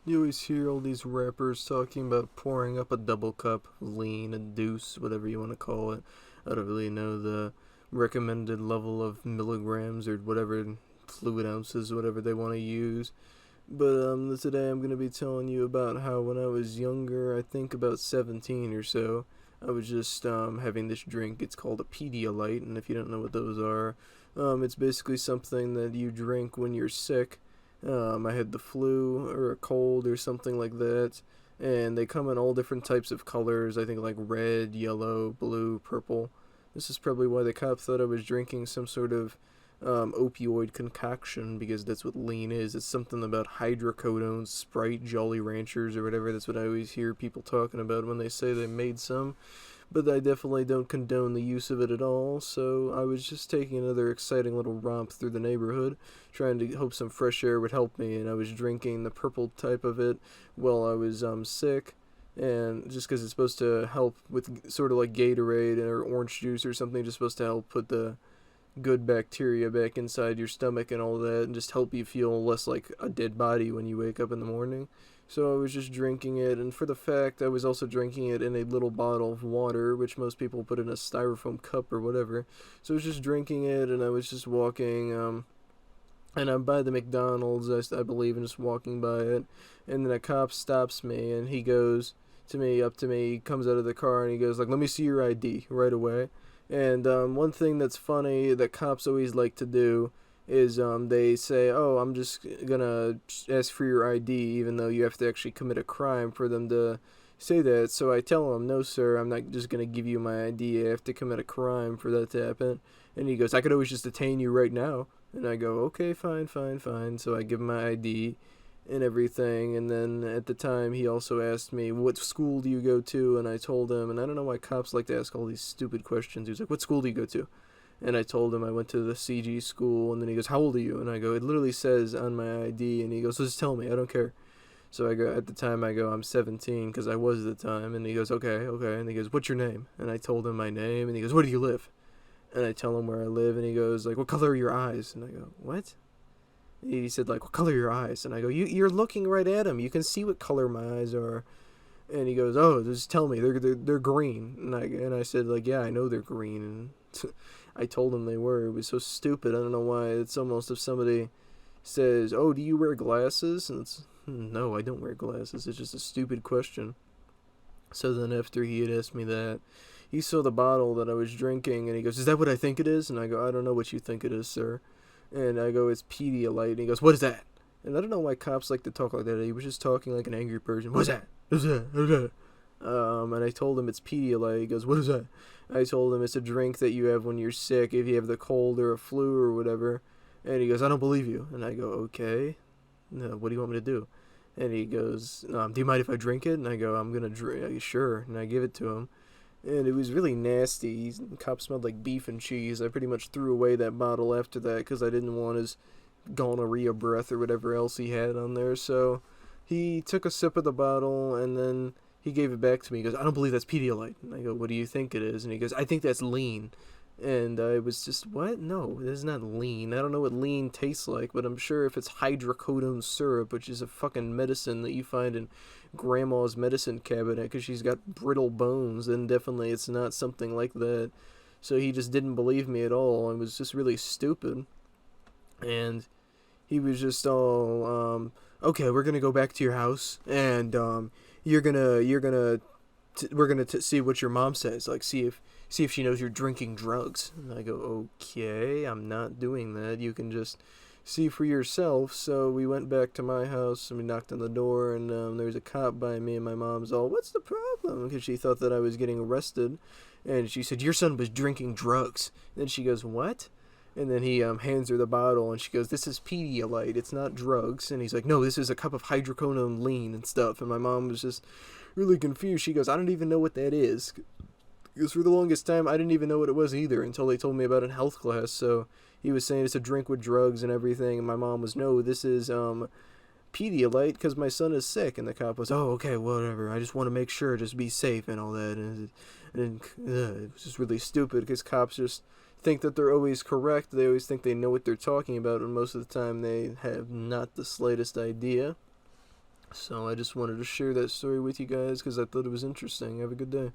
You always hear all these rappers talking about pouring up a double cup, lean, a deuce, whatever you want to call it. I don't really know the recommended level of milligrams or whatever fluid ounces, whatever they want to use. But today I'm gonna be telling you about how when I was younger, I think about 17 or so, I was just having this drink. It's called a Pedialyte, and if you don't know what those are, it's basically something that you drink when you're sick. I had the flu or a cold or something like that, and they come in all different types of colors. I think like red, yellow, blue, purple. This is probably why the cop thought I was drinking some sort of opioid concoction, because that's what lean is. It's something about hydrocodone, Sprite, Jolly Ranchers, or whatever. That's what I always hear people talking about when they say they made some. But I definitely don't condone the use of it at all, so I was just taking another exciting little romp through the neighborhood, trying to hope some fresh air would help me, and I was drinking the purple type of it while I was sick, and just because it's supposed to help with sort of like Gatorade or orange juice or something, just supposed to help put the good bacteria back inside your stomach and all that, and just help you feel less like a dead body when you wake up in the morning. So I was just drinking it, and for the fact I was also drinking it in a little bottle of water, which most people put in a styrofoam cup or whatever. So I was just drinking it, and I was just walking, and I'm by the McDonald's, I believe, and just walking by it, and then a cop stops me, and he goes up to me, he comes out of the car, and he goes like, "Let me see your ID right away." And one thing that's funny that cops always like to do is they say, "Oh, I'm just gonna ask for your ID," even though you have to actually commit a crime for them to say that. So I tell him, "No, sir, I'm not just gonna give you my ID. I have to commit a crime for that to happen." And he goes, "I could always just detain you right now." And I go, "Okay, fine, fine, fine." So I give him my ID and everything. And then at the time, he also asked me, "What school do you go to?" And I told him, and I don't know why cops like to ask all these stupid questions. He was like, "What school do you go to?" And I told him I went to the CG school, and then he goes, "How old are you?" And I go, "It literally says on my ID," and he goes, "So just tell me, I don't care." So I go, at the time, I go, "I'm 17," because I was at the time, and he goes, "Okay, okay," and he goes, "What's your name?" And I told him my name, and he goes, "Where do you live?" And I tell him where I live, and he goes, like, "What color are your eyes?" And I go, "What?" He said, like, "What color are your eyes?" And I go, You're looking right at him. You can see what color my eyes are." And he goes, "Oh, just tell me. They're green." And I said, like, "Yeah, I know they're green." And I told him they were. It was so stupid. I don't know why. It's almost if somebody says, "Oh, do you wear glasses?" And it's, "No, I don't wear glasses." It's just a stupid question. So then after he had asked me that, he saw the bottle that I was drinking, and he goes, "Is that what I think it is?" And I go, "I don't know what you think it is, sir." And I go, "It's Pedialyte." And he goes, "What is that?" And I don't know why cops like to talk like that. He was just talking like an angry person. "What's that? What's that? What's that?" And I told him it's Pedialyte. He goes, "What is that?" I told him it's a drink that you have when you're sick, if you have the cold or a flu or whatever. And he goes, "I don't believe you." And I go, "Okay. No, what do you want me to do?" And he goes, "Do you mind if I drink it?" And I go, "I'm gonna drink." "Sure." And I give it to him, and it was really nasty. The cop smelled like beef and cheese. I pretty much threw away that bottle after that because I didn't want his gonorrhea breath or whatever else he had on there. So he took a sip of the bottle, and then he gave it back to me. He goes, "I don't believe that's Pedialyte." And I go, "What do you think it is?" And he goes, "I think that's lean." And I was just, "What? No, this is not lean. I don't know what lean tastes like, but I'm sure if it's hydrocodone syrup, which is a fucking medicine that you find in grandma's medicine cabinet because she's got brittle bones, then definitely it's not something like that." So he just didn't believe me at all and was just really stupid. And he was just all, "Okay, we're gonna go back to your house, and we're gonna see what your mom says. Like, see if she knows you're drinking drugs." And I go, "Okay, I'm not doing that. You can just see for yourself." So we went back to my house, and we knocked on the door, and there was a cop by me, and my mom's all, "What's the problem?" Because she thought that I was getting arrested, and she said, "Your son was drinking drugs." And then she goes, "What?" And then he hands her the bottle, and she goes, "This is Pedialyte. It's not drugs." And he's like, "No, this is a cup of hydrocodone lean and stuff." And my mom was just really confused. She goes, "I don't even know what that is." Because for the longest time, I didn't even know what it was either until they told me about it in health class. So he was saying it's a drink with drugs and everything. And my mom was, "No, this is Pedialyte because my son is sick." And the cop was, "Oh, okay, whatever. I just want to make sure, just be safe and all that." And it was just really stupid because cops just think that they're always correct. They always think they know what they're talking about, and most of the time they have not the slightest idea. So I just wanted to share that story with you guys because I thought it was interesting. Have a good day.